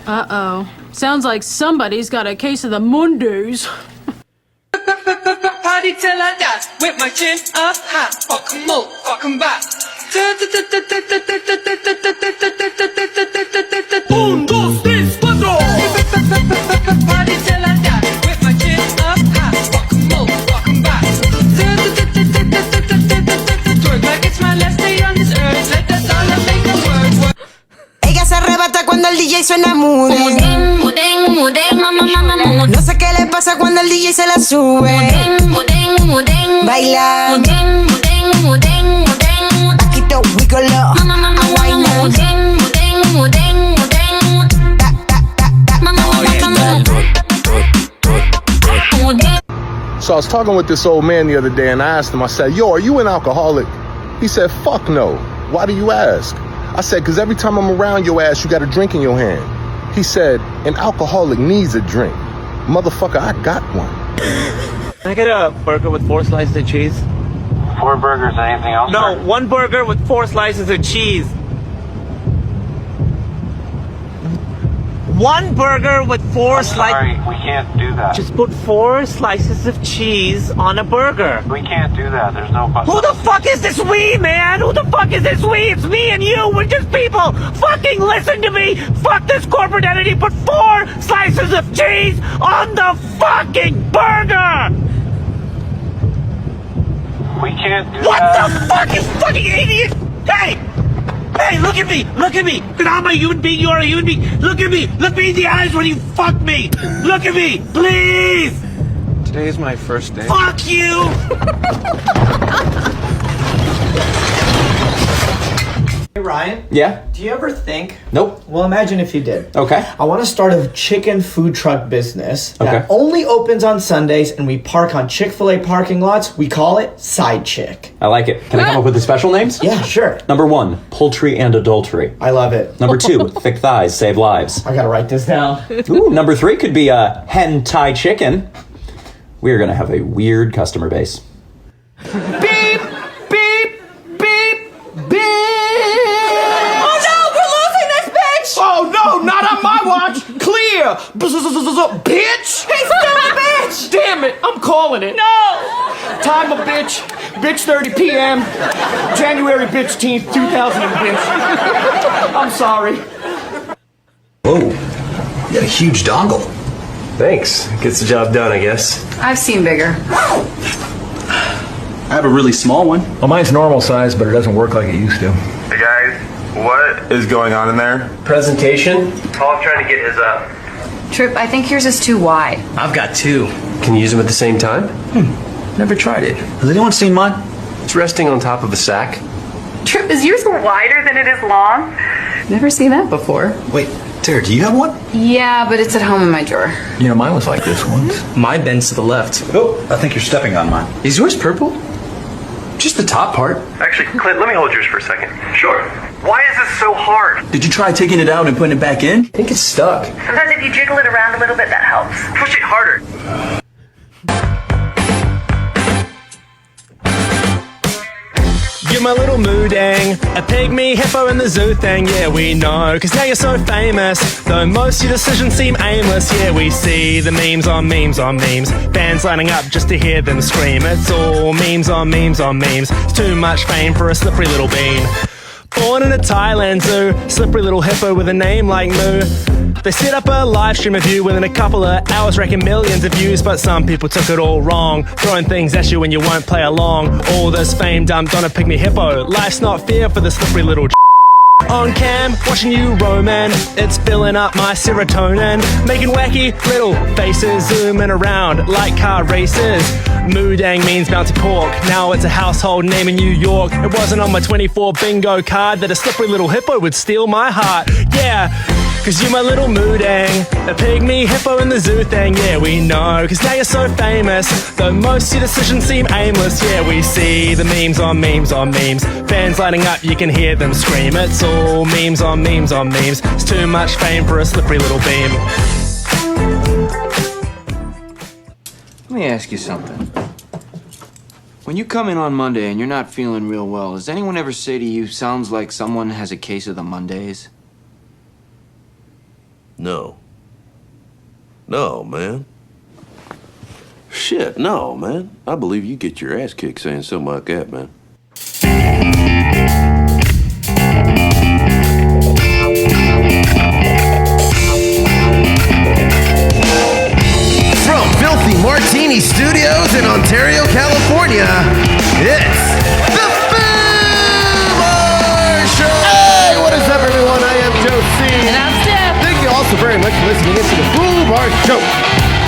Uh-oh. Sounds like somebody's got a case of the Mondays. Party till I die, with my chin up high. Fuck 'em all, fuck 'em back. Un, dos, tres, cuatro. Party till I die, with my chin up high. Fuck 'em all, fuck 'em back. Twerk like it's my last day on this earth. Let that dollar make the words work. Ella se arrebata cuando el DJ suena Moo Deng. Moo Deng, Moo Deng, Moo No sé qué le pasa cuando el DJ se la sube. Deng, Moo Deng, Baila. Moo Deng, Moo Deng, Moo Deng, Moo Deng. Paquito, wigolo. Guayna. Moo Deng, Moo Deng, Moo Deng, Moo Deng. Ta, ta, ta, ta. So I was talking with this old man the other day and I asked him, I said, yo, are you an alcoholic? He said, fuck no. Why do you ask? I said, because every time I'm around your ass, you got a drink in your hand. He said, an alcoholic needs a drink. Motherfucker, I got one. Can I get a burger with 4 slices of cheese? 4 burgers, anything else? No, sir? 1 burger with 4 slices of cheese. 1 burger with 4 slices. Sorry, we can't do that. Just put 4 slices of cheese on a burger. We can't do that. There's no button. Who the fuck is this we, man? Who the fuck is this we? It's me and you. We're just people. Fucking listen to me. Fuck this corporate entity. Put 4 slices of cheese on the fucking burger. We can't do What that. the fuck, you fucking idiot? Hey! Hey, look at me! Look at me! I'm a human being, you're a human being! Look at me! Look me in the eyes when you fuck me! Look at me! Please! Today is my first day. Fuck you! Hey Ryan, Yeah? do you ever think? Nope. Well, imagine if you did. Okay. I want to start a chicken food truck business that Okay. only opens on Sundays and we park on Chick-fil-A parking lots. We call it Side Chick. I like it. Can I come up with the special names? Yeah, sure. Number 1, poultry and adultery. I love it. Number 2, thick thighs save lives. I gotta write this down. Ooh, number 3 could be a hen Thai chicken. We're gonna have a weird customer base. Beep, beep, beep, beep. Oh no, we're losing this bitch! Oh no, not on my watch. Clear. Bitch. He's still a bitch! Damn it, I'm calling it. No! Time of bitch. Bitch 30 p.m. January bitch 2000 bitch. I'm sorry. Whoa, you got a huge dongle. Thanks. Gets the job done, I guess. I've seen bigger. I have a really small one. Well, mine's normal size, but it doesn't work like it used to. Hey guys, what is going on in there? Presentation? Paul's trying to get his up. Trip, I think yours is too wide. I've got 2. Can you use them at the same time? Never tried it. Has anyone seen mine? It's resting on top of a sack. Trip, is yours wider than it is long? Never seen that before. Wait, Tara, do you have one? Yeah, but it's at home in my drawer. You know, mine was like this once. Mine bends to the left. Oh, I think you're stepping on mine. Is yours purple? Just the top part. Actually, Clint, let me hold yours for a second. Sure. Why is this so hard? Did you try taking it out and putting it back in? I think it's stuck. Sometimes if you jiggle it around a little bit, that helps. Push it harder. You're my little Moo Deng, a pygmy hippo in the zoo thing, yeah we know, cause now you're so famous, though most of your decisions seem aimless, yeah we see the memes on memes on memes, fans lining up just to hear them scream, it's all memes on memes on memes, it's too much fame for a slippery little bean. Born in a Thailand zoo, slippery little hippo with a name like Moo. They set up a live stream of you within a couple of hours, racking millions of views, but some people took it all wrong, throwing things at you when you won't play along. All this fame dumped on a pygmy hippo. Life's not fair for the slippery little on cam, watching you roman, it's filling up my serotonin, making wacky little faces, zooming around like car races. Moo Deng means bounty pork, now it's a household name in New York. It wasn't on my 24 bingo card that a slippery little hippo would steal my heart. Yeah, cause you're my little Moo Deng, a pygmy hippo in the zoo thing, yeah we know, cause now you're so famous, though most of your decisions seem aimless, yeah we see the memes on memes on memes, fans lining up, you can hear them scream, it's all memes on memes on memes, it's too much fame for a slippery little beam. Let me ask you something. When you come in on Monday and you're not feeling real well, does anyone ever say to you, sounds like someone has a case of the Mondays? No. No, man. Shit, no, man. I believe you get your ass kicked saying something like that, man. From Filthy Martini Studios in Ontario, California, it's the Foobar Show! Hey, what is up, everyone? I am Joe C. And I'm Steph. Thank you all so very much for listening into the Foobar Show.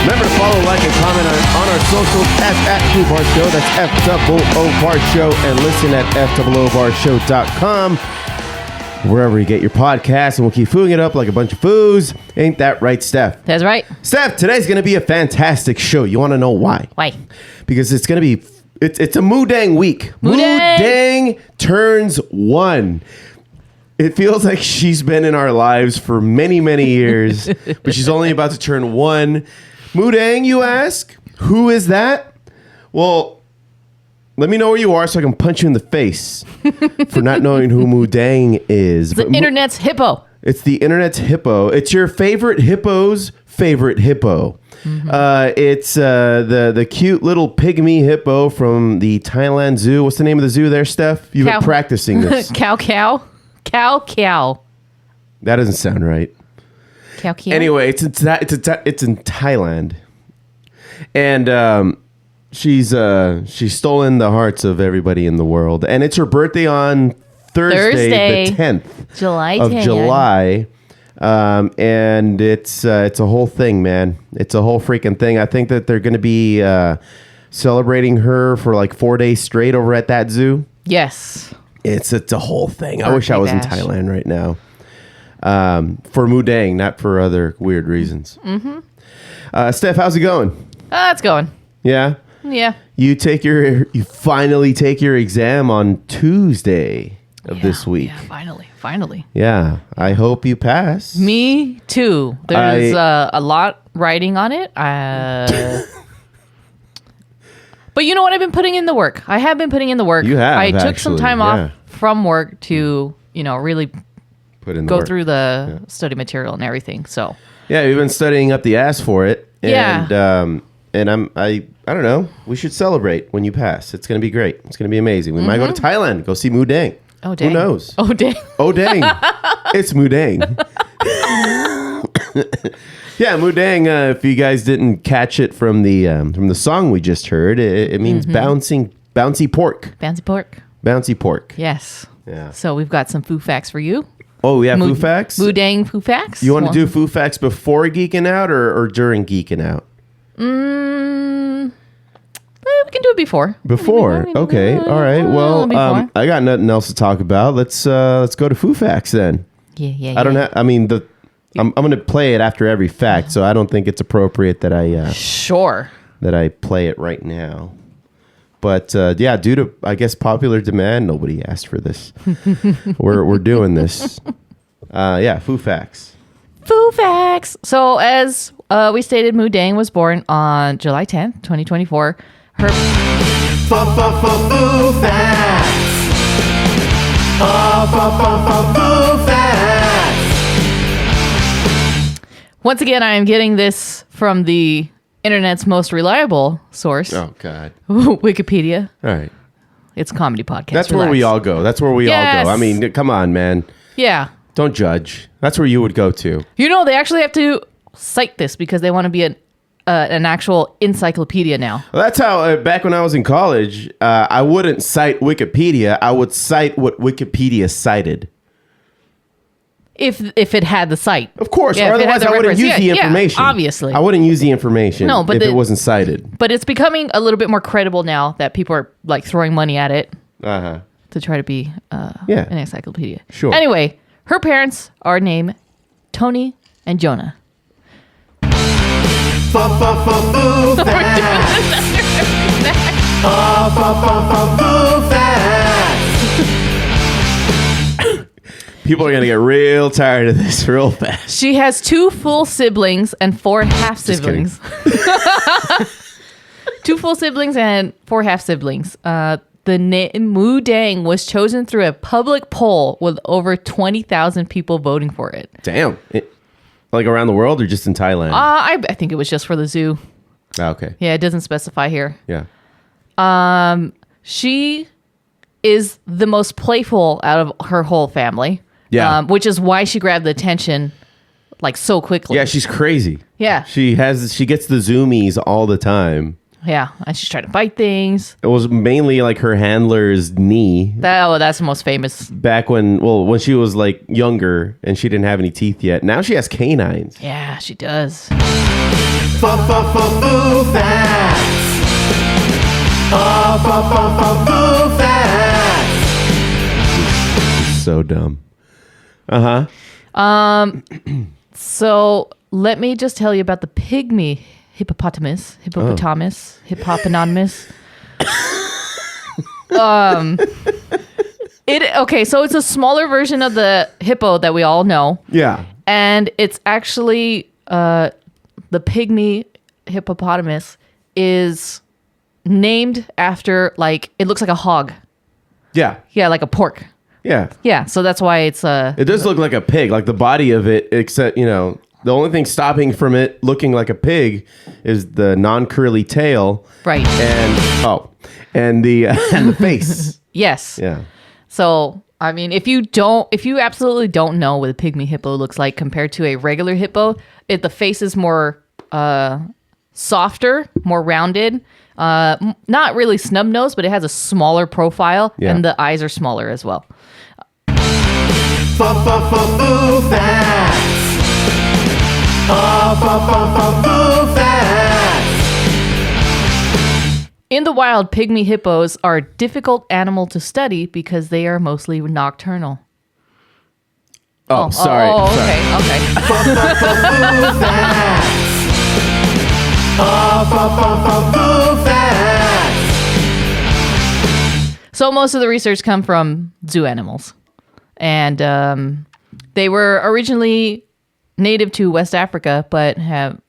Remember to follow, like, and comment on our socials at Foobar Show. That's F-O-O-Bar Show. And listen at FOOBarshow.com. Wherever you get your podcasts, and we'll keep fooing it up like a bunch of foos. Ain't that right, Steph? That's right. Steph, today's going to be a fantastic show. You want to know why? Why? Because it's going to be, it's a Moo Deng week. Moo Deng turns 1. It feels like she's been in our lives for many, many years, but she's only about to turn 1. Moo Deng, you ask? Who is that? Well, let me know where you are so I can punch you in the face for not knowing who Moo Deng is. The internet's hippo. It's the internet's hippo. It's your favorite hippo's favorite hippo. It's the cute little pygmy hippo from the Thailand zoo. What's the name of the zoo there, Steph? You've been practicing this. Khao Kheow. Khao Kheow. That doesn't sound right. Khao Kheow. Anyway, it's in Thailand, and she's stolen the hearts of everybody in the world, and it's her birthday on Thursday. The 10th of July. And it's a whole thing, man. It's a whole freaking thing. I think that they're going to be celebrating her for like 4 days straight over at that zoo. Yes. It's a whole thing. I wish I was in Thailand right now. For Moo Deng, not for other weird reasons. Steph, how's it going? It's going. Yeah? Yeah. You finally take your exam on Tuesday of this week. Yeah, finally. Yeah. I hope you pass. Me too. There's a lot writing on it. But you know what? I've been putting in the work. I have been putting in the work. You have, I took some time off from work to, really put in the go work. through the study material and everything. So yeah, you've been studying up the ass for it. And, yeah. And I don't know. We should celebrate when you pass. It's going to be great. It's going to be amazing. We might go to Thailand, go see Moo Deng. Oh, dang. Who knows? Oh, dang. Oh, dang. It's Moo Deng. Yeah, Moo Deng, if you guys didn't catch it from the song we just heard, it means bouncy pork. Bouncy pork. Bouncy pork. Yes. Yeah. So we've got some Foo Facts for you. Oh, yeah, Foo Facts? Moo Deng Foo Facts. You want to do Foo Facts before Geeking Out or during Geeking Out? We can do it before. Before? Okay. All right. Well, I got nothing else to talk about. Let's go to Foo Facts then. Yeah. I don't have. I mean, I'm going to play it after every fact, so I don't think it's appropriate that I that I play it right now. But yeah, due to I guess popular demand, nobody asked for this. we're doing this. Yeah, Foo Facts. Foo Facts. So as we stated, Moo Deng was born on July 10th, 2024. Her Foo Facts. Foo Facts. Once again, I am getting this from the internet's most reliable source. Oh, God. Wikipedia. All right. It's a comedy podcast. That's where we all go. That's where we all go. I mean, come on, man. Yeah. Don't judge. That's where you would go to. They actually have to cite this because they want to be an actual encyclopedia now. Well, that's how, back when I was in college, I wouldn't cite Wikipedia. I would cite what Wikipedia cited. If it had the site. Of course. Or otherwise, I wouldn't use the information. Yeah, obviously. I wouldn't use the information if it wasn't cited. But it's becoming a little bit more credible now that people are like throwing money at it to try to be an encyclopedia. Sure. Anyway, her parents are named Tony and Jonah. Foo Facts. People are going to get real tired of this real fast. She has 2 full siblings and 4 half siblings. 2 full siblings and 4 half siblings. The name Moo Deng was chosen through a public poll with over 20,000 people voting for it. Damn. Like around the world or just in Thailand? I think it was just for the zoo. Oh, okay. Yeah, it doesn't specify here. Yeah. She is the most playful out of her whole family. Yeah. Which is why she grabbed the attention like so quickly. Yeah, she's crazy. Yeah. She gets the zoomies all the time. Yeah, and she's trying to bite things. It was mainly like her handler's knee. That's the most famous. Back when she was like younger and she didn't have any teeth yet. Now she has canines. Yeah, she does. Foo Facts. Foo Facts. So dumb. So let me just tell you about the pygmy hippopotamus. Hippopotamus. So it's a smaller version of the hippo that we all know. Yeah. And it's actually the pygmy hippopotamus is named after, like, it looks like a hog. Yeah. Yeah, like a pork. Yeah. Yeah, so that's why it's it does look like a pig, like the body of it, except, the only thing stopping from it looking like a pig is the non-curly tail. Right. And the face. Yes. Yeah. So, I mean, if you absolutely don't know what a pygmy hippo looks like compared to a regular hippo, the face is more softer, more rounded. Not really snub nose, but it has a smaller profile, and the eyes are smaller as well. Foo Facts. Foo Facts. In the wild, pygmy hippos are a difficult animal to study because they are mostly nocturnal. Oh, sorry. Okay. Foo Facts. Foo Facts. So most of the research come from zoo animals. And they were originally native to West Africa, but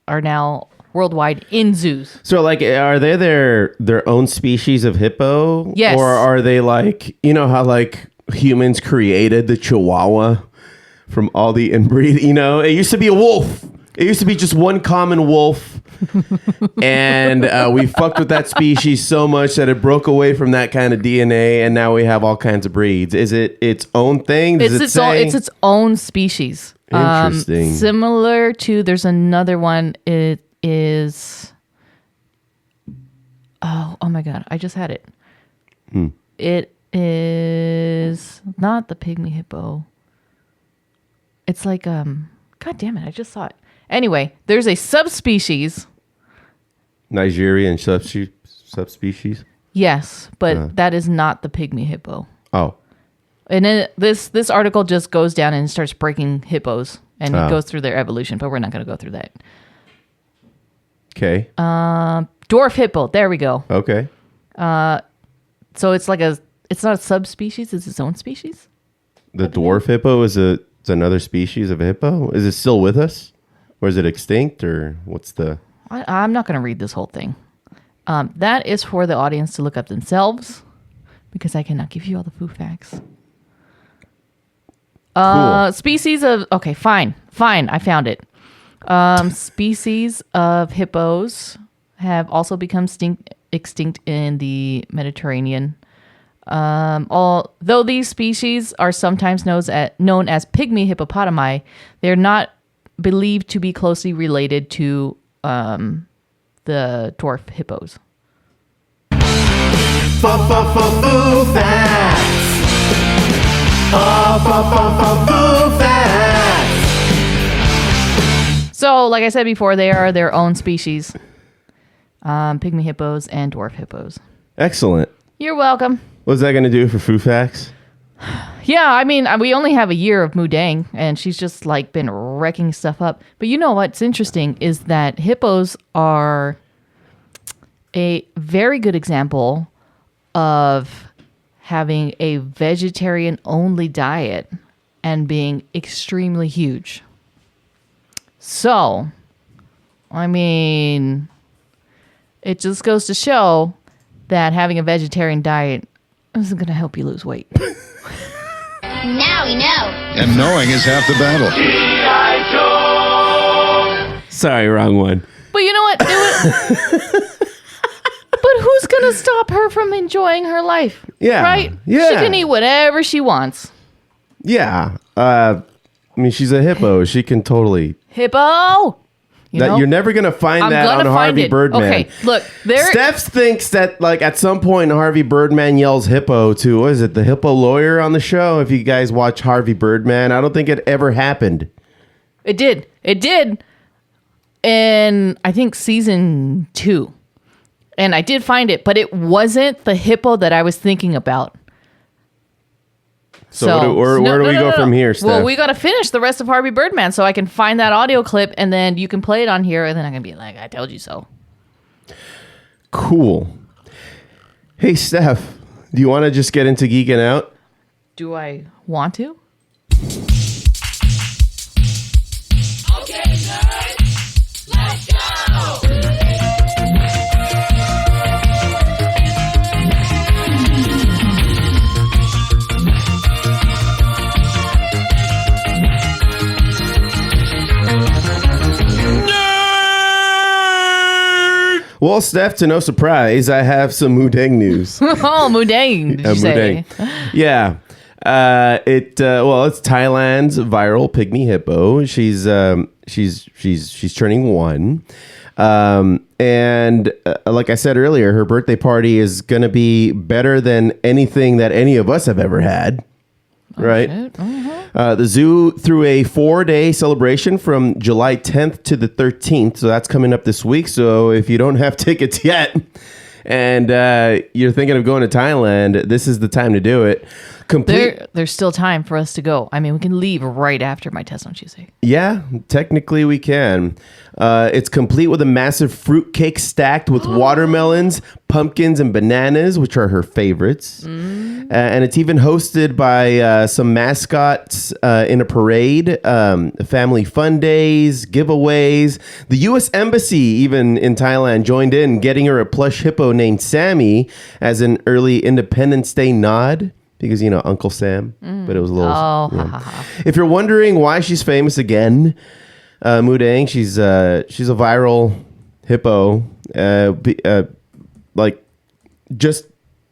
are now worldwide in zoos. So, like, are they their own species of hippo? Yes. Or are they like, how like humans created the Chihuahua from all the inbreed? It used to be a wolf. It used to be just one common wolf. And we fucked with that species so much that it broke away from that kind of DNA, and now we have all kinds of breeds. Is it its own thing? It's its own species. Interesting. Similar to, there's another one. It is. Oh my God! I just had it. It is not the pygmy hippo. It's like God damn it! I just saw it. Anyway, there's a subspecies. Nigerian subspecies? Yes, but that is not the pygmy hippo. Oh. And then this article just goes down and starts breaking hippos, and it goes through their evolution, but we're not going to go through that. Okay. Dwarf hippo. There we go. Okay. So it's not a subspecies, it's its own species? The dwarf hippo is another species of hippo? Is it still with us? Or is it extinct, or what's the... I'm not going to read this whole thing. That is for the audience to look up themselves, because I cannot give you all the Foo Facts. Cool. Species of... Okay, fine. I found it. Species of hippos have also become extinct in the Mediterranean. Although these species are sometimes known as pygmy hippopotami, they're not believed to be closely related to the dwarf hippos. Foo Facts. Foo Facts. So, like I said before, they are their own species. Pygmy hippos and dwarf hippos. Excellent. You're welcome. What's that going to do for Foo Facts? Yeah, I mean, we only have a year of Moo Deng, and she's just like been wrecking stuff up. But you know what's interesting is that hippos are a very good example of having a vegetarian-only diet and being extremely huge. So, I mean, it just goes to show that having a vegetarian diet isn't going to help you lose weight. Now we know. And knowing is half the battle. G.I. Joe. Sorry, wrong one. But you know what? But who's gonna stop her from enjoying her life? Yeah. Right? Yeah. She can eat whatever she wants. Yeah. I mean, she's a hippo. She can totally. Hippo! You're never going to find that on Harvey Birdman. Okay, look. Steph thinks that, like, at some point, Harvey Birdman yells hippo to, what is it, the hippo lawyer on the show? If you guys watch Harvey Birdman, I don't think it ever happened. It did. It did. In, I think, season 2. And I did find it, but it wasn't the hippo that I was thinking about. So where do we go from here, Steph? Well, we got to finish the rest of Harvey Birdman so I can find that audio clip and then you can play it on here and then I'm going to be like, I told you so. Cool. Hey, Steph, do you want to just get into Geeking Out? Do I want to? Okay, nerds, let's go! Well, Steph, to no surprise, I have some Moo Deng news. Oh, Moo Deng, did you say? Deng. Yeah. It's Thailand's viral pygmy hippo. She's turning 1. And like I said earlier, her birthday party is going to be better than anything that any of us have ever had. Right? The zoo threw a 4-day celebration from July 10th to the 13th. So that's coming up this week. So if you don't have tickets yet and you're thinking of going to Thailand, this is the time to do it. There's still time for us to go. I mean, we can leave right after my test on Tuesday. Yeah, technically we can. It's complete with a massive fruit cake stacked with watermelons, pumpkins, and bananas, which are her favorites. And it's even hosted by some mascots in a parade, family fun days, giveaways. The U.S. Embassy, even in Thailand, joined in, getting her a plush hippo named Sammy as an early Independence Day nod. Because, Uncle Sam. But it was a little... If you're wondering why she's famous again, Moo Deng, she's a viral hippo. Just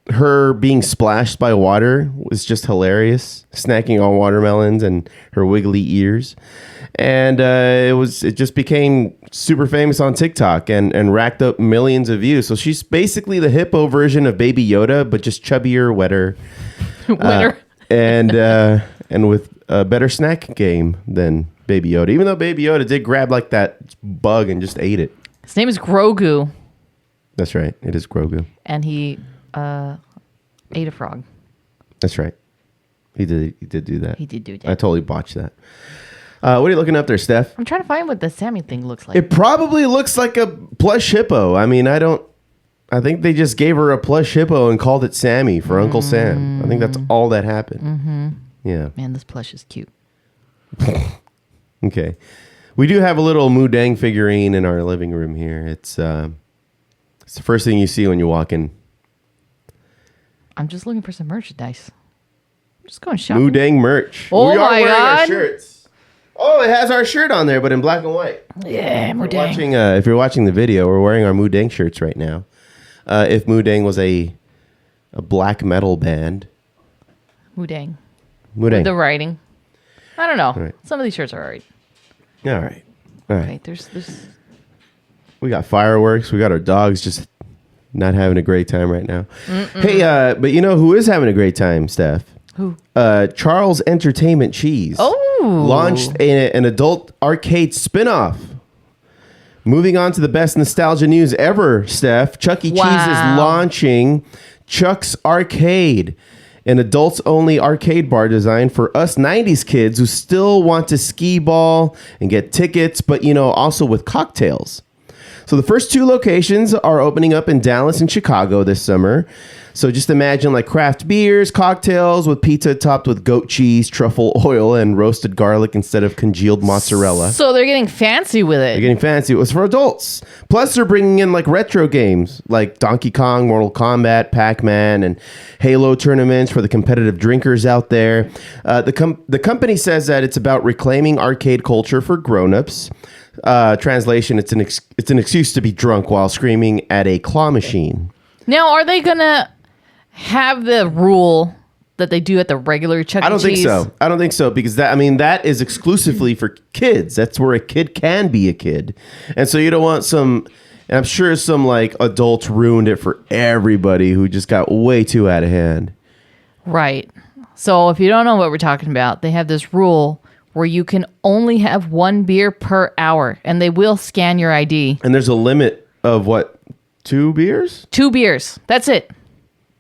her being splashed by water was just hilarious. Snacking on watermelons and her wiggly ears. And it just became super famous on TikTok and racked up millions of views. So she's basically the hippo version of Baby Yoda, but just chubbier, wetter. And with a better snack game than Baby Yoda. Even though Baby Yoda did grab like that bug and just ate it. His name is Grogu. That's right. It is Grogu. And he ate a frog. That's right. He did do that. He did do that. I totally botched that. What are you looking up there, Steph? I'm trying to find what the Sammy thing looks like. It probably looks like a plush hippo. I mean, I think they just gave her a plush hippo and called it Sammy for Uncle Sam. I think that's all that happened. Yeah. Man, this plush is cute. Okay. We do have a little Moo Deng figurine in our living room here. It's the first thing you see when you walk in. I'm just looking for some merchandise. I'm just going shopping. Moo Deng merch. Oh we are my wearing God. Our shirts. Oh, it has our shirt on there, but in black and white. Yeah, Moo Deng. If you're watching the video, we're wearing our Moo Deng shirts right now. If Moo Deng was a black metal band. Moo Deng. Moo Deng. The writing. I don't know. Right. Some of these shirts are all right. All right. All right. Right, there's We got fireworks. We got our dogs just not having a great time right now. Hey, but you know who is having a great time, Steph? Who? Charles Entertainment Cheese. Oh. Launched an adult arcade spinoff. Moving on to the best nostalgia news ever, Steph. Chuck E. Cheese is launching Chuck's Arcade, an adults-only arcade bar designed for us 90s kids who still want to skee ball and get tickets, but, also with cocktails. So the first 2 locations are opening up in Dallas and Chicago this summer. So just imagine like craft beers, cocktails with pizza topped with goat cheese, truffle oil, and roasted garlic instead of congealed mozzarella. So they're getting fancy with it. They're getting fancy. It was for adults. Plus, they're bringing in like retro games like Donkey Kong, Mortal Kombat, Pac-Man, and Halo tournaments for the competitive drinkers out there. The company says that it's about reclaiming arcade culture for grown-ups. Translation: it's an excuse to be drunk while screaming at a claw machine. Now, are they gonna have the rule that they do at the regular Chuck E. I don't think Cheese? so. I don't think so because that is exclusively for kids. That's where a kid can be a kid, and so you don't want some. And I'm sure some like adults ruined it for everybody who just got way too out of hand. Right. So if you don't know what we're talking about, they have this rule where you can only have 1 beer per hour, and they will scan your ID. And there's a limit of what, 2 beers? 2 beers. That's it.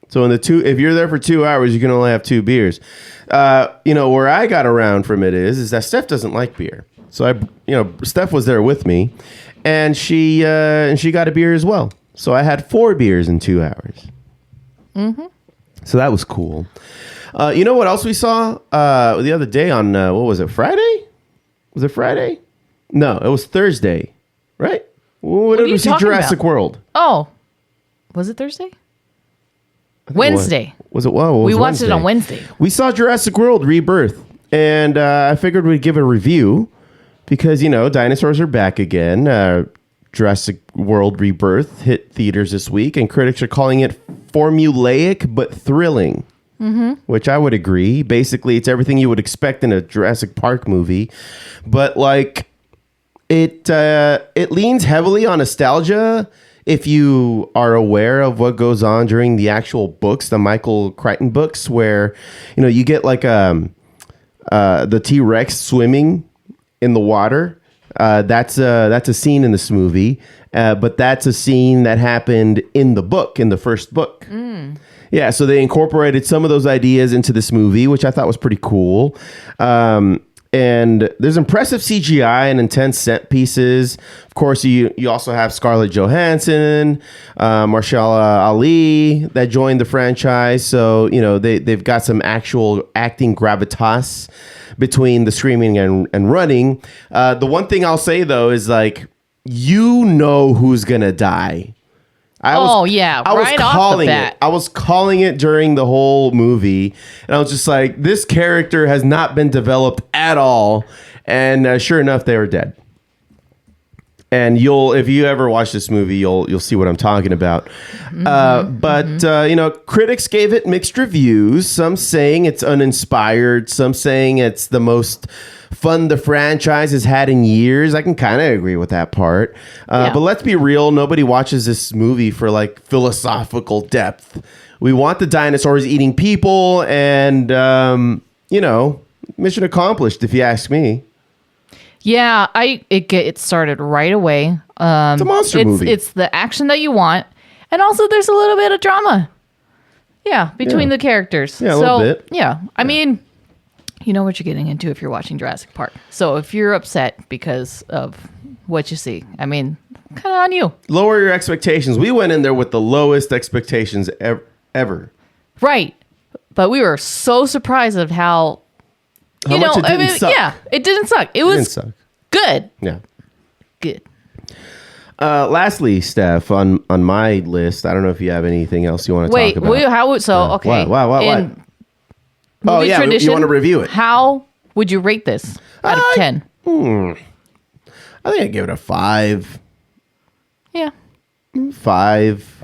So if you're there for 2 hours, you can only have 2 beers. Where I got around from it is that Steph doesn't like beer. So Steph was there with me, and she got a beer as well. So I had 4 beers in 2 hours. Mm-hmm. So that was cool. You know what else we saw the other day on, what was it, Friday? Was it Friday? No, it was Thursday, right? What did we see? Jurassic World. Oh, was it Thursday? Wednesday. Was it? Well, we watched it on Wednesday. We saw Jurassic World Rebirth, and I figured we'd give a review because, dinosaurs are back again. Jurassic World Rebirth hit theaters this week, and critics are calling it formulaic but thrilling. Mm-hmm. Which I would agree. Basically, it's everything you would expect in a Jurassic Park movie, but like it leans heavily on nostalgia. If you are aware of what goes on during the actual books, the Michael Crichton books, where you get like the T-Rex swimming in the water. That's a scene in this movie, but that's a scene that happened in the first book. Yeah, so they incorporated some of those ideas into this movie, which I thought was pretty cool. And there's impressive CGI and intense set pieces. Of course, you also have Scarlett Johansson, Mahershala Ali that joined the franchise. So, they've got some actual acting gravitas between the screaming and running. The one thing I'll say, though, is like, who's going to die. I was calling it. I was calling it during the whole movie, and I was just like, "This character has not been developed at all." And sure enough, they were dead. And if you ever watch this movie, you'll see what I'm talking about. But critics gave it mixed reviews. Some saying it's uninspired. Some saying it's the most fun the franchise has had in years. I can kind of agree with that part. But let's be real. Nobody watches this movie for like philosophical depth. We want the dinosaurs eating people, and mission accomplished, if you ask me. Yeah, it started right away. It's a monster movie. It's the action that you want, and also there's a little bit of drama. Yeah, between the characters. Yeah, a little bit. Yeah, I mean, you know what you're getting into if you're watching Jurassic Park. So if you're upset because of what you see, I mean, kind of on you. Lower your expectations. We went in there with the lowest expectations ever. Right, but we were so surprised of how much it didn't suck. Yeah, it didn't suck. It was good. Yeah. Good. Lastly, Steph, on my list, I don't know if you have anything else you want to talk about. Wait, okay. What? In movie tradition, you want to review it. How would you rate this out of 10? I think I'd give it a 5. Yeah. 5.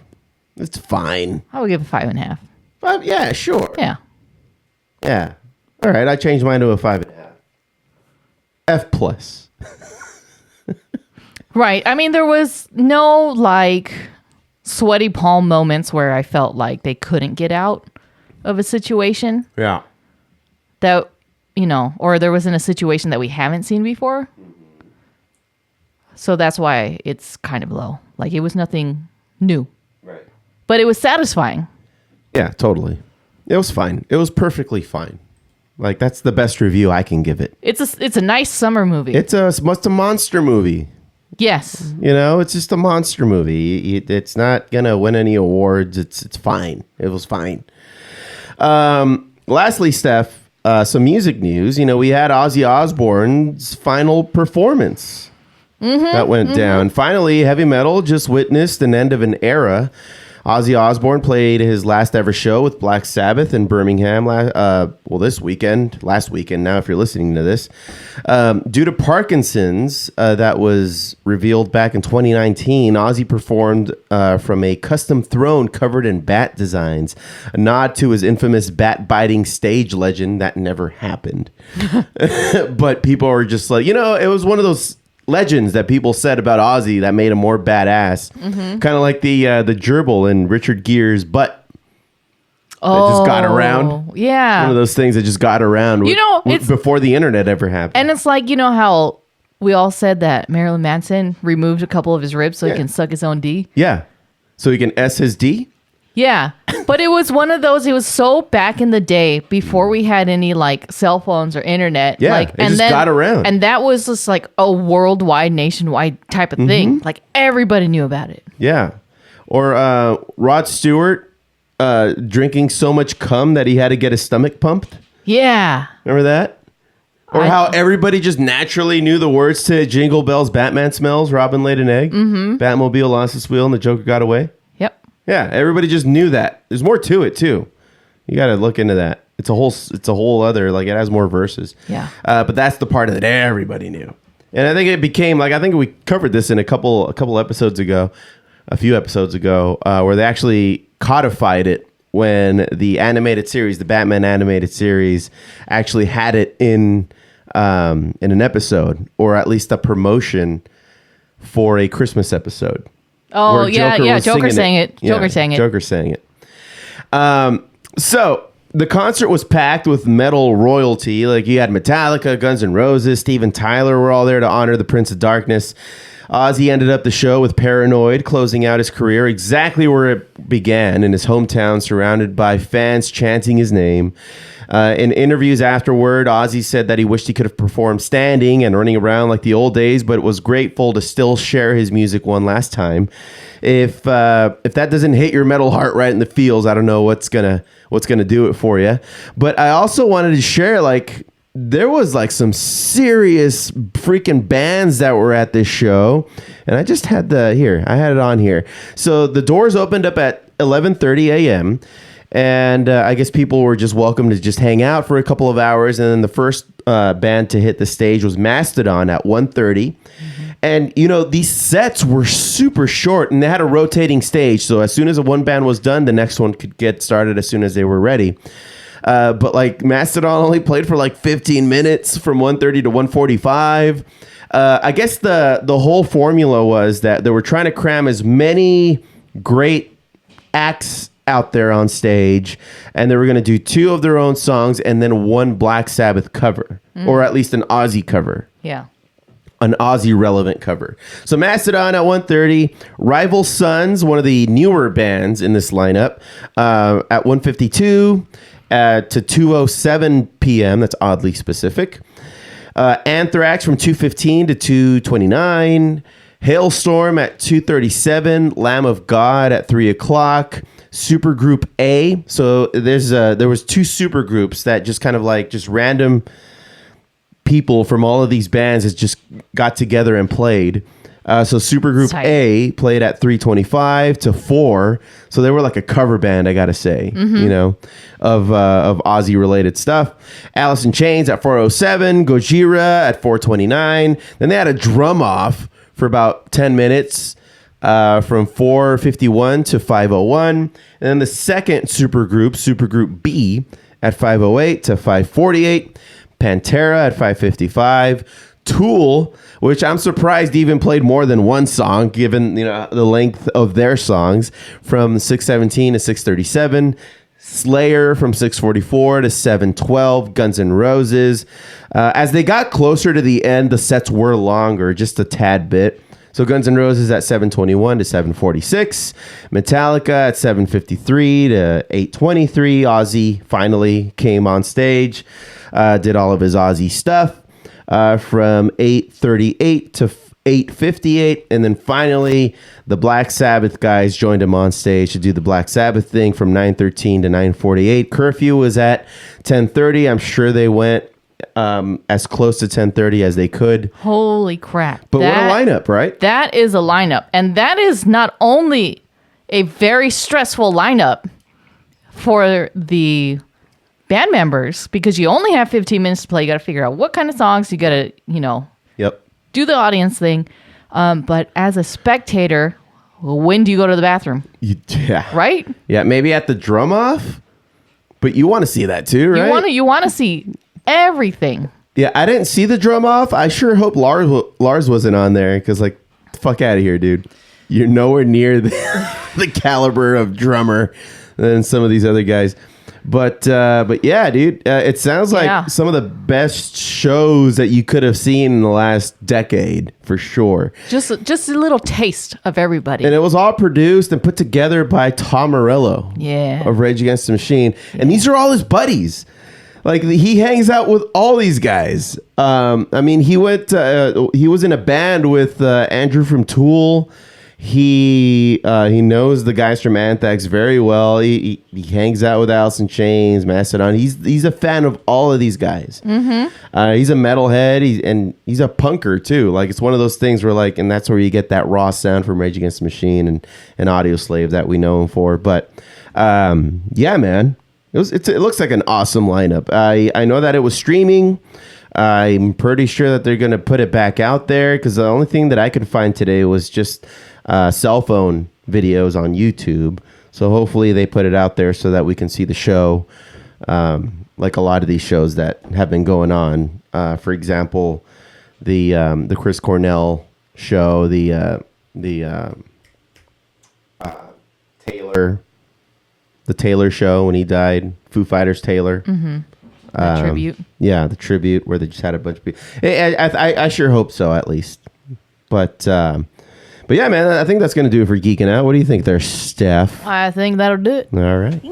It's fine. I would give it 5.5. 5? Yeah, sure. Yeah. Yeah. All right, I changed mine to a 5.5. F+. Right. I mean, there was no like sweaty palm moments where I felt like they couldn't get out of a situation. Yeah. That, or there wasn't a situation that we haven't seen before. So that's why it's kind of low. Like, it was nothing new. Right. But it was satisfying. Yeah, totally. It was fine. It was perfectly fine. Like, that's the best review I can give it. It's a nice summer movie. It's a monster movie. Yes. It's just a monster movie. It's not gonna win any awards. It's fine. It was fine. Lastly, Steph, some music news. We had Ozzy Osbourne's final performance that went down. Finally, heavy metal just witnessed an end of an era. Ozzy Osbourne played his last ever show with Black Sabbath in Birmingham last weekend now if you're listening to this. Due to Parkinson's that was revealed back in 2019, Ozzy performed from a custom throne covered in bat designs, a nod to his infamous bat-biting stage legend that never happened. But people are just like, it was one of those legends that people said about Ozzy that made him more badass. Kind of like the gerbil in Richard Gere's butt. That just got around. Yeah. One of those things that just got around before the internet ever happened. And it's like, how we all said that Marilyn Manson removed a couple of his ribs so he can suck his own D? Yeah. So he can S his D? Yeah. But it was one of those, it was so back in the day before we had any like cell phones or internet. Yeah, it just got around. And that was just like a worldwide, nationwide type of thing. Like everybody knew about it. Yeah. Or Rod Stewart drinking so much cum that he had to get his stomach pumped. Yeah. Remember that? Or how everybody just naturally knew the words to Jingle Bells, Batman Smells, Robin Laid an Egg, Batmobile lost its wheel, and the Joker got away. Yep. Yeah, everybody just knew that. There's more to it too. You got to look into that. It's a whole other, like, it has more verses. Yeah. But that's the part that everybody knew. And I think it became like, I think we covered this in a couple episodes ago, a few episodes ago, where they actually codified it when the animated series, the Batman animated series, actually had it in an episode, or at least a promotion for a Christmas episode. Oh, yeah. Joker sang it. Joker sang it. So the concert was packed with metal royalty. Like, you had Metallica, Guns N' Roses, Steven Tyler were all there to honor the Prince of Darkness. Ozzy ended up the show with Paranoid, closing out his career exactly where it began, in his hometown, surrounded by fans chanting his name. In interviews afterward, Ozzy said that he wished he could have performed standing and running around like the old days, but was grateful to still share his music one last time. If that doesn't hit your metal heart right in the feels, I don't know what's gonna do it for you. But I also wanted to share, like, there was like some serious freaking bands that were at this show, and I just had I had it on here. So the doors opened up at 11:30 a.m. And I guess people were just welcome to just hang out for a couple of hours. And then the first band to hit the stage was Mastodon at 1:30. And, these sets were super short, and they had a rotating stage. So as soon as one band was done, the next one could get started as soon as they were ready. But like Mastodon only played for like 15 minutes from 1:30 to 1:45. I guess the whole formula was that they were trying to cram as many great acts out there on stage, and they were going to do 2 of their own songs and then 1 Black Sabbath cover, or at least an Ozzy cover. Yeah. An Ozzy relevant cover. So Mastodon at 1:30, Rival Sons, one of the newer bands in this lineup, at 1:52 to 2:07 p.m. That's oddly specific. Anthrax from 2:15 to 2:29. Hailstorm at 2:37. Lamb of God at 3 o'clock. Supergroup A. So there was 2 supergroups that just kind of like just random people from all of these bands that just got together and played. So Supergroup A played at 3:25 to 4. So they were like a cover band, I gotta say, of Ozzy related stuff. Alice in Chains at 4:07. Gojira at 4:29. Then they had a drum off for about 10 minutes. From 4:51 to 5:01, and then the second Supergroup B, at 5:08 to 5:48, Pantera at 5:55, Tool, which I'm surprised even played more than one song given the length of their songs, from 6:17 to 6:37. Slayer from 6:44 to 7:12, Guns N' Roses. As they got closer to the end, the sets were longer, just a tad bit. So Guns N' Roses at 7:21 to 7:46. Metallica at 7:53 to 8:23. Ozzy finally came on stage, did all of his Ozzy stuff from 8:38 to 8:58. And then finally, the Black Sabbath guys joined him on stage to do the Black Sabbath thing from 9:13 to 9:48. Curfew was at 10:30. I'm sure they went as close to 10:30 as they could. Holy crap. But what a lineup, right? That is a lineup. And that is not only a very stressful lineup for the band members because you only have 15 minutes to play. You got to figure out what kind of songs you got to, Yep. do the audience thing. But as a spectator, when do you go to the bathroom? Yeah. Right? Yeah, maybe at the drum off, but you want to see that too, right? You want to see everything. Yeah, I didn't see the drum off. I sure hope Lars wasn't on there because, like, fuck out of here, dude. You're nowhere near the caliber of drummer than some of these other guys. But yeah, dude, it sounds like some of the best shows that you could have seen in the last decade for sure. Just a little taste of everybody. And it was all produced and put together by Tom Morello of Rage Against the Machine. And these are all his buddies. Like, he hangs out with all these guys. I mean, he was in a band with Andrew from Tool. He knows the guys from Anthrax very well. He hangs out with Alice in Chains, Mastodon. He's a fan of all of these guys. Mm-hmm. He's a metalhead. He's a punker too. Like, it's one of those things where, like, and that's where you get that raw sound from Rage Against the Machine and Audioslave that we know him for. But yeah, man. It looks like an awesome lineup. I know that it was streaming. I'm pretty sure that they're going to put it back out there because the only thing that I could find today was just cell phone videos on YouTube. So hopefully they put it out there so that we can see the show, like a lot of these shows that have been going on. For example, the Chris Cornell show, the Taylor show when he died, Foo Fighters Taylor. Mm-hmm. The tribute. Yeah, the tribute where they just had a bunch of people. I sure hope so, at least. But yeah, man, I think that's going to do it for Geeking Out. What do you think there, Steph? I think that'll do it. All right.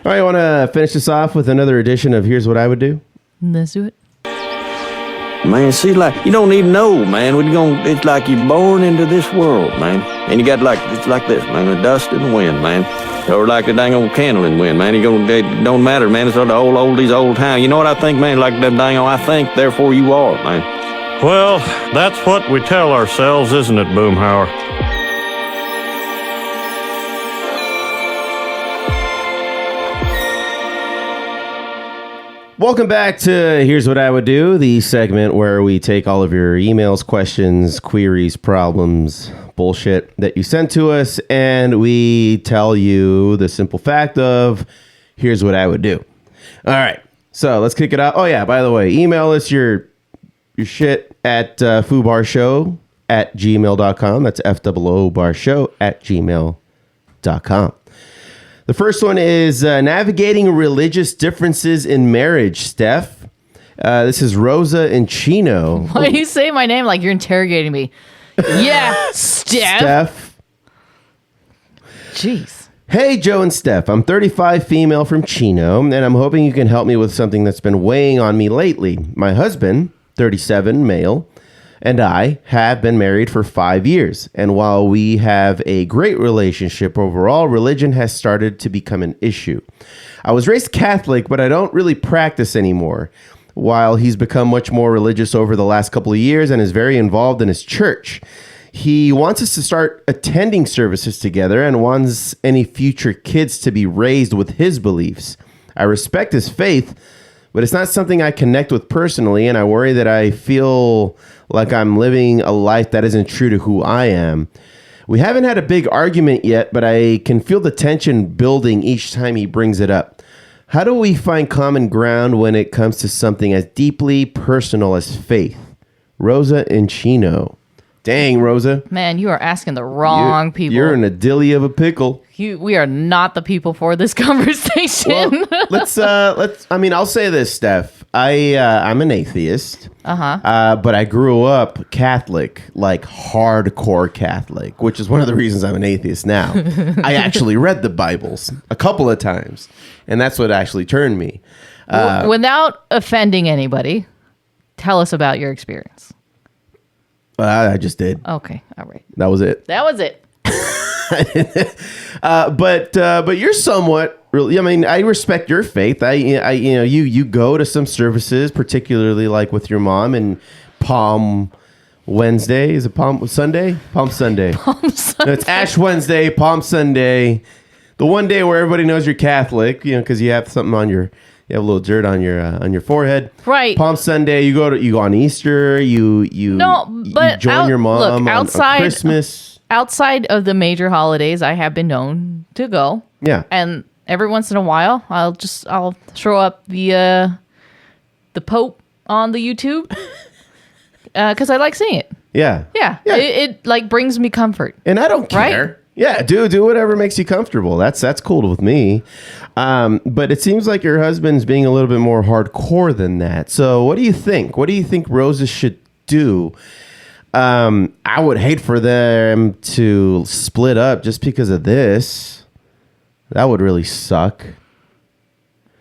All right, I want to finish this off with another edition of Here's What I Would Do. Let's do it. Man, see, like, you don't even know, man. It's like you're born into this world, man. And you got it's like this, man, the dust and the wind, man. Or like the dang old candle in the wind, man. It don't matter, man. It's all the oldies, old time. You know what I think, man? Like that dang old, I think, therefore you are, man. Well, that's what we tell ourselves, isn't it, Boomhauer? Welcome back to Here's What I Would Do, the segment where we take all of your emails, questions, queries, problems, bullshit that you sent to us, and we tell you the simple fact of here's what I would do. All right, so let's kick it off. Oh yeah, by the way, email us your shit at foobarshow@gmail.com. That's FOObarshow@gmail.com. The first one is navigating religious differences in marriage, Steph. This is Rosa and Chino. Why do you say my name like you're interrogating me? Yeah, Steph. Jeez. Hey, Joe and Steph. I'm 35, female from Chino, and I'm hoping you can help me with something that's been weighing on me lately. My husband, 37, male, and I have been married for 5 years. And while we have a great relationship overall, religion has started to become an issue. I was raised Catholic, but I don't really practice anymore. While he's become much more religious over the last couple of years and is very involved in his church. He wants us to start attending services together and wants any future kids to be raised with his beliefs. I respect his faith, but it's not something I connect with personally, and I worry that I feel like I'm living a life that isn't true to who I am. We haven't had a big argument yet, but I can feel the tension building each time he brings it up. How do we find common ground when it comes to something as deeply personal as faith? Rosa and Chino. Dang, Rosa. Man, you are asking the wrong people. You're in a dilly of a pickle. We are not the people for this conversation. Well, I'll say this, Steph. I'm an atheist. But I grew up Catholic, like hardcore Catholic, which is one of the reasons I'm an atheist now. I actually read the Bibles a couple of times, and that's what actually turned me. Without offending anybody, tell us about your experience. I just did. Okay, all right. That was it. But you're somewhat really. I mean, I respect your faith. You go to some services, particularly like with your mom in Palm Wednesday. Is it Palm Sunday? Palm Sunday. Palm Sunday. No, it's Ash Wednesday, Palm Sunday. The one day where everybody knows you're Catholic, because you have something on you have a little dirt on your forehead. Right. Palm Sunday, you go on Easter, you join your mom on Christmas. Outside of the major holidays, I have been known to go. Yeah. And every once in a while, I'll throw up the Pope on the YouTube because I like seeing it. Yeah. Yeah. It like brings me comfort. And I don't care. Right? Yeah, do whatever makes you comfortable. That's cool with me. But it seems like your husband's being a little bit more hardcore than that. So what do you think? What do you think Rosa should do? I would hate for them to split up just because of this. That would really suck.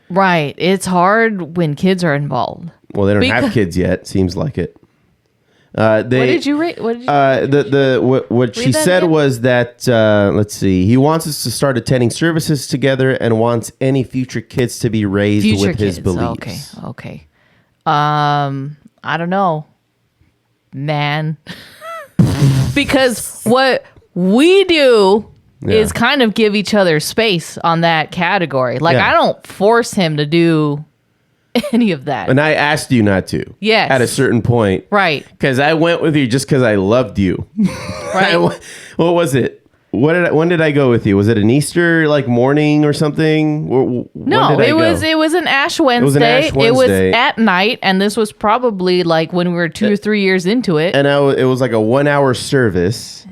Right. It's hard when kids are involved. Well, they don't have kids yet. Seems like it. What did you read? What she said again? was that let's see. He wants us to start attending services together and wants any future kids to be raised with his beliefs. Okay. I don't know, man, because what we do is kind of give each other space on that category. Like I don't force him to do any of that. And I asked you not to. Yes. At a certain point. Right. Because I went with you just because I loved you. Right. What was it? When did I go with you? Was it an Easter morning or something? No, it was an Ash Wednesday. It was at night, and this was probably like when we were 2 or 3 years into it. And it was like a 1 hour service.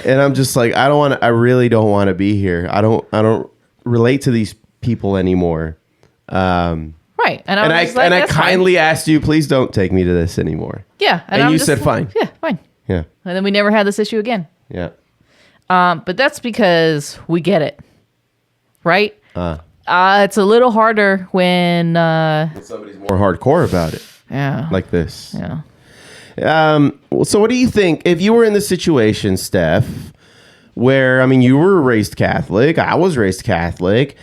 And I'm just like, I really don't want to be here. I don't relate to these people anymore. Right. And I kindly asked you, please don't take me to this anymore. Yeah. And you said fine. Yeah, fine. Yeah. And then we never had this issue again. Yeah. But that's because we get it. Right? It's a little harder when somebody's more hardcore about it. Yeah. Like this. Yeah. So what do you think if you were in this situation, Steph, where, you were raised Catholic, I was raised Catholic.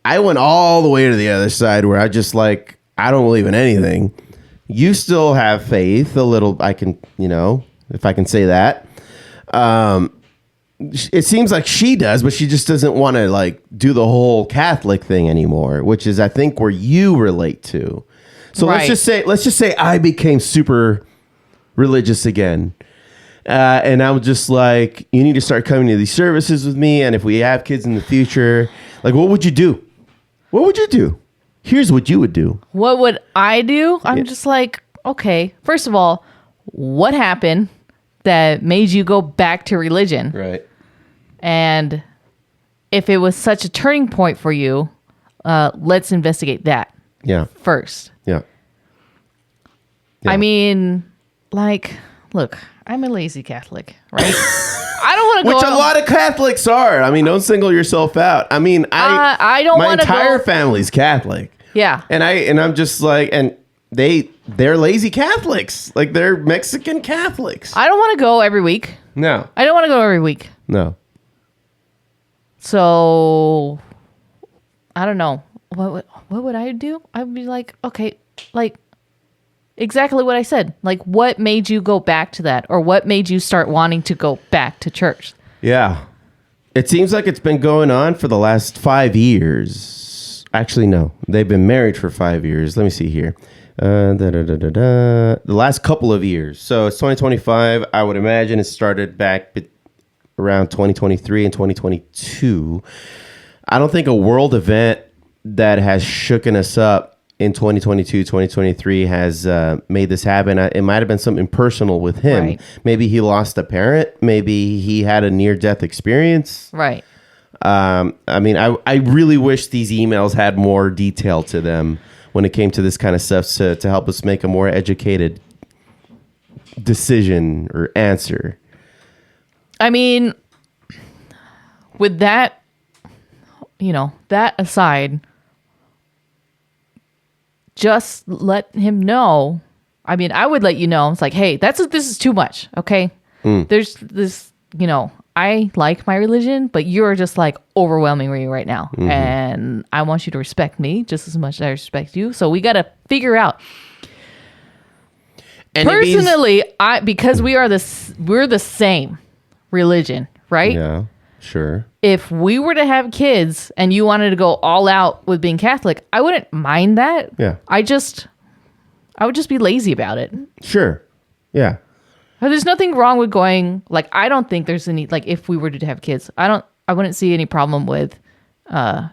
I went all the way to the other side where I just I don't believe in anything. You still have faith a little. I can, if I can say that. It seems like she does, but she just doesn't want to do the whole Catholic thing anymore, which is, I think, where you relate to. So right. let's just say I became super religious again. And I'm just like, you need to start coming to these services with me. And if we have kids in the future, what would you do? What would you do? Here's what you would do. What would I do? I'm just like, okay, first of all, what happened that made you go back to religion? Right. And if it was such a turning point for you, let's investigate that. Yeah. First. Yeah. Look, I'm a lazy Catholic, right? I don't want to go. Which a lot of Catholics are. Don't single yourself out. I don't my want to go. entire family's Catholic. Yeah. And I'm just like, and they're lazy Catholics. They're Mexican Catholics. I don't want to go every week. No. I don't want to go every week. No. So I don't know. What would I do? I'd be like, okay, exactly what I said. What made you go back to that? Or what made you start wanting to go back to church? Yeah. It seems like it's been going on for the last 5 years. Actually, no. They've been married for 5 years. Let me see here. The last couple of years. So it's 2025. I would imagine it started back around 2023 and 2022. I don't think a world event that has shooken us up in 2022, 2023 has made this happen. It might have been something personal with him. Right. Maybe he lost a parent. Maybe he had a near-death experience. Right. I really wish these emails had more detail to them when it came to this kind of stuff to help us make a more educated decision or answer. With that, that aside, just let him know. I would let you know. It's like, hey, this is too much. Okay. There's this, I like my religion, but you're just overwhelming me right now. Mm-hmm. And I want you to respect me just as much as I respect you. So we got to figure out. And personally, because we're the same religion, right? Yeah, sure. If we were to have kids and you wanted to go all out with being Catholic, I wouldn't mind that. Yeah. I would just be lazy about it. Sure. Yeah. There's nothing wrong with going, like, I don't think there's any, like, if we were to have kids, I wouldn't see any problem with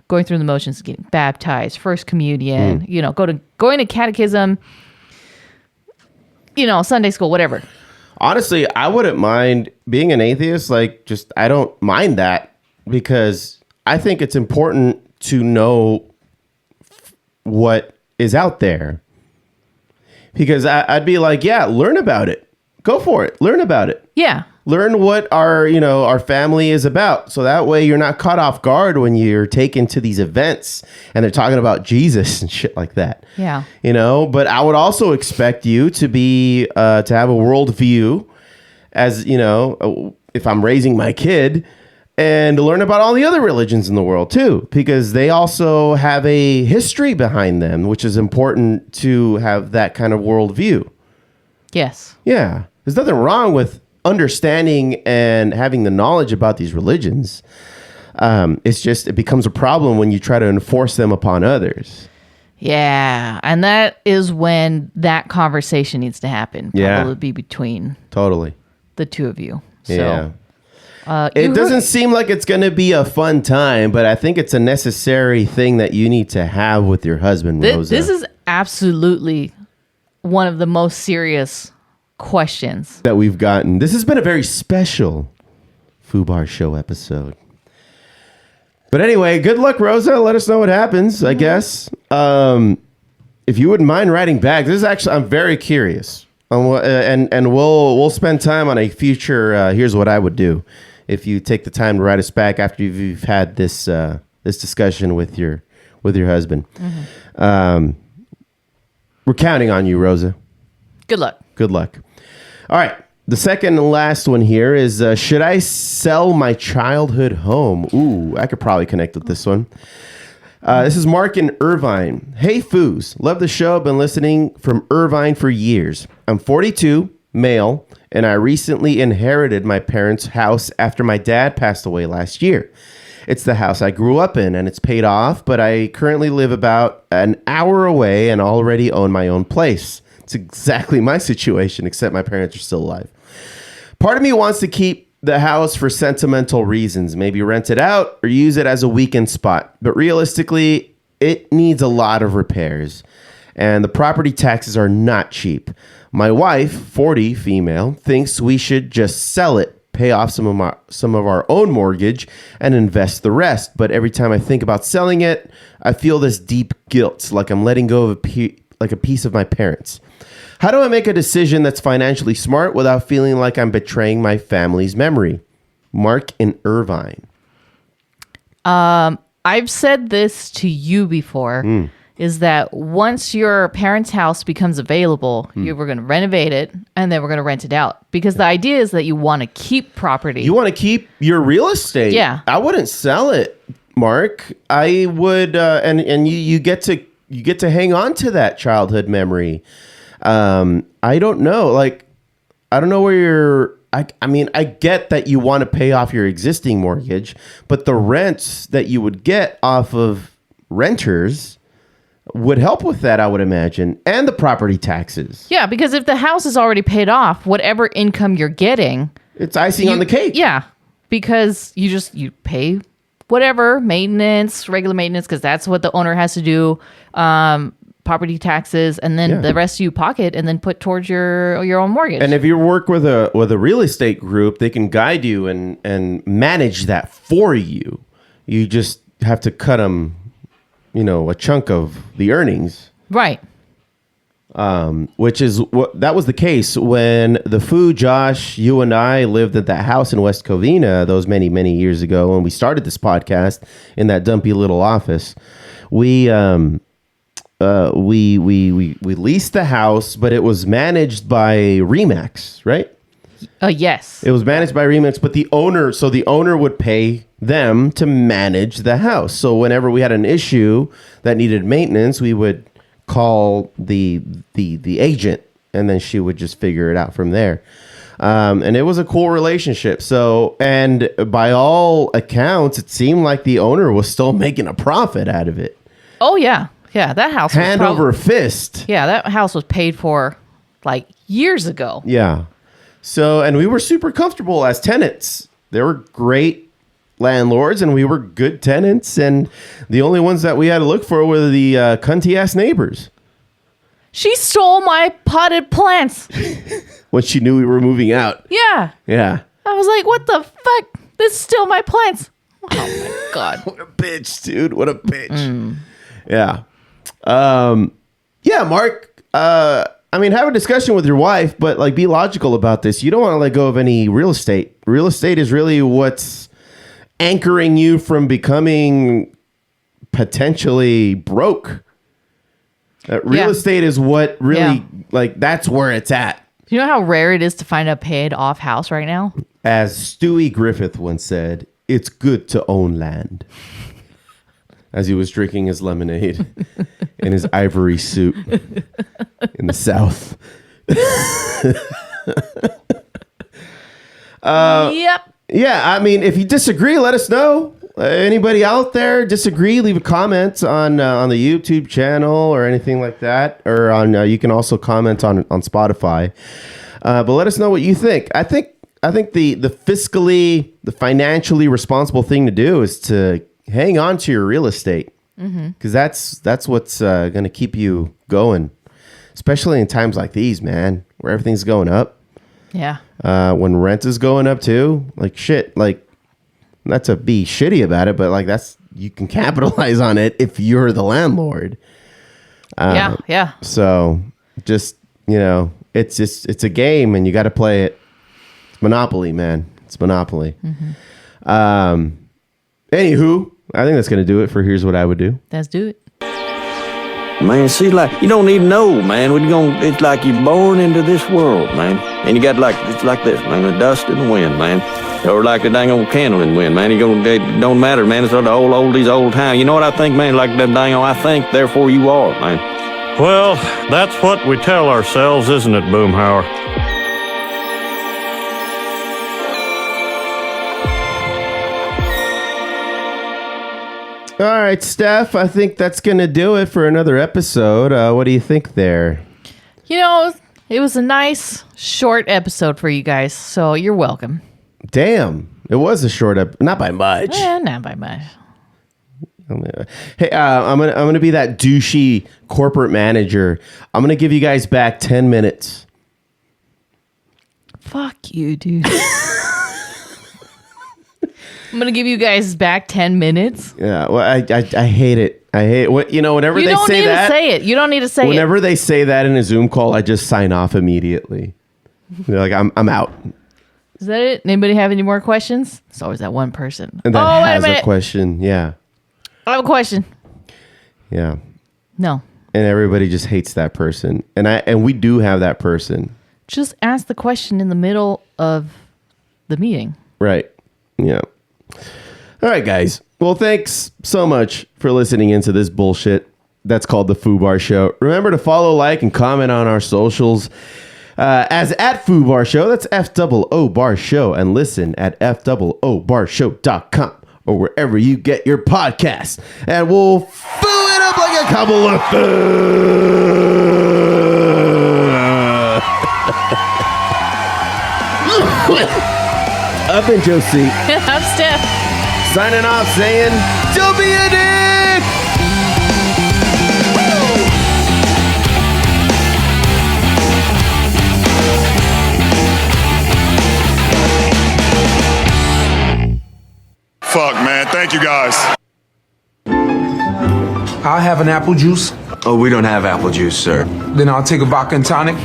going through the motions, getting baptized, first communion, going to catechism, Sunday school, whatever. Honestly, I wouldn't mind being an atheist. Like, I don't mind that because I think it's important to know what is out there. Because I'd be like, yeah, learn about it. Go for it. Learn about it. Yeah. Learn what our family is about. So that way you're not caught off guard when you're taken to these events and they're talking about Jesus and shit like that. Yeah. But I would also expect you to be, to have a worldview as, if I'm raising my kid, and to learn about all the other religions in the world too, because they also have a history behind them, which is important to have that kind of worldview. Yes. Yeah. There's nothing wrong with understanding and having the knowledge about these religions. It's just, it becomes a problem when you try to enforce them upon others. Yeah. And that is when that conversation needs to happen. Probably be between the two of you. So, yeah. It doesn't seem like it's going to be a fun time, but I think it's a necessary thing that you need to have with your husband, Rosa. This is absolutely one of the most serious questions that we've gotten. This has been a very special Foobar show episode. But anyway, good luck, Rosa. Let us know what happens, I guess. If you wouldn't mind writing back, this is actually, I'm very curious. And we'll spend time on a future, here's what I would do. If you take the time to write us back after you've had this discussion with your husband. Mm-hmm. We're counting on you, Rosa. Good luck. Good luck. All right. The second and last one here is, should I sell my childhood home? Ooh, I could probably connect with this one. This is Mark in Irvine. Hey, Foos. Love the show. Been listening from Irvine for years. I'm 42, male, and I recently inherited my parents' house after my dad passed away last year. It's the house I grew up in, and it's paid off, but I currently live about an hour away and already own my own place. It's exactly my situation, except my parents are still alive. Part of me wants to keep the house for sentimental reasons, maybe rent it out or use it as a weekend spot. But realistically, it needs a lot of repairs, and the property taxes are not cheap. My wife, 40, female, thinks we should just sell it, pay off some of our own mortgage, and invest the rest. But every time I think about selling it, I feel this deep guilt, like I'm letting go of a piece of my parents. How do I make a decision that's financially smart without feeling like I'm betraying my family's memory? Mark in Irvine. I've said this to you before, is that once your parents' house becomes available, you were going to renovate it and then we're going to rent it out. Because the idea is that you want to keep property. You want to keep your real estate. Yeah. I wouldn't sell it, Mark. I would, and you get to hang on to that childhood memory. I don't know. I don't know where you're. I mean, I get that you want to pay off your existing mortgage, but the rents that you would get off of renters would help with that, I would imagine, and the property taxes. Yeah, because if the house is already paid off, whatever income you're getting, it's icing on the cake. Yeah, because you pay whatever maintenance, regular maintenance, because that's what the owner has to do. Property taxes, and then the rest you pocket and then put towards your own mortgage. And if you work with a real estate group, they can guide you and manage that for you. You just have to cut them, a chunk of the earnings. Right. Which is that was the case when the Foo, Josh, you and I lived at that house in West Covina those many, many years ago when we started this podcast in that dumpy little office. We leased the house, but it was managed by Remax, right? Yes. It was managed by Remax, but the owner would pay them to manage the house. So whenever we had an issue that needed maintenance, we would call the agent and then she would just figure it out from there. And it was a cool relationship. So, and by all accounts, it seemed like the owner was still making a profit out of it. Oh, yeah. Yeah, that house was hand over fist. Yeah, that house was paid for like years ago. Yeah. So, and we were super comfortable as tenants. They were great landlords and we were good tenants. And the only ones that we had to look for were the cunty ass neighbors. She stole my potted plants. When she knew we were moving out. Yeah. Yeah. I was like, what the fuck? This is still my plants. Oh my God. What a bitch, dude. What a bitch. Yeah. Yeah, Mark. I mean, have a discussion with your wife, but like be logical about this. You don't want to let go of any real estate. Real estate is really what's anchoring you from becoming potentially broke. Real estate is what really, like, that's where it's at. You know how rare it is to find a paid off house right now? As Stewie Griffith once said, it's good to own land. As he was drinking his lemonade in his ivory suit in the South. Yep. Yeah, I mean, if you disagree, let us know. Anybody out there disagree? Leave a comment on the YouTube channel or anything like that, or on you can also comment on Spotify. But let us know what you think. I think the financially responsible thing to do is to hang on to your real estate, because that's what's going to keep you going, especially in times like these, man, where everything's going up. Yeah. When rent is going up too, like shit, like. Not to be shitty about it, but like you can capitalize on it if you're the landlord. Yeah. So just, it's a game and you got to play it. It's Monopoly, man. It's Monopoly. Anywho, I think that's going to do it for Here's What I Would Do. Let's do it. Man, see, like, you don't even know, man. It's like you're born into this world, man. And you got it's like this, man, the dust and the wind, man. Or like the dang old candle in the wind, man. It don't matter, man. It's the old town. You know what I think, man? Like them dang old, I think, therefore you are, man. Well, that's what we tell ourselves, isn't it, Boomhauer? All right, Steph, I think that's going to do it for another episode. What do you think there? It was a nice, short episode for you guys, so you're welcome. Damn, it was a short episode. Not by much. Not by much. Hey, I'm gonna be that douchey corporate manager. I'm gonna give you guys back 10 minutes. Fuck you, dude. I'm gonna give you guys back 10 minutes. Yeah, well, I hate it. I hate what whenever they say that. You don't need to say it. You don't need to say it. Whenever they say that in a Zoom call, I just sign off immediately. They're like, I'm out. Is that it? Anybody have any more questions? It's always that one person. And that has a question. Yeah. I have a question. Yeah. No. And everybody just hates that person. And we do have that person. Just ask the question in the middle of the meeting. Right. Yeah. All right, guys. Well, thanks so much for listening into this bullshit that's called the Foobar Show. Remember to follow, like, and comment on our socials as at Foobar Show. That's FOO Bar Show. And listen at FOOBarshow.com or wherever you get your podcasts. And we'll foo it up like a couple of Up in Josie. I'm Steph. Signing off saying, don't be a dick! Fuck, man. Thank you, guys. I'll have an apple juice. Oh, we don't have apple juice, sir. Then I'll take a vodka and tonic.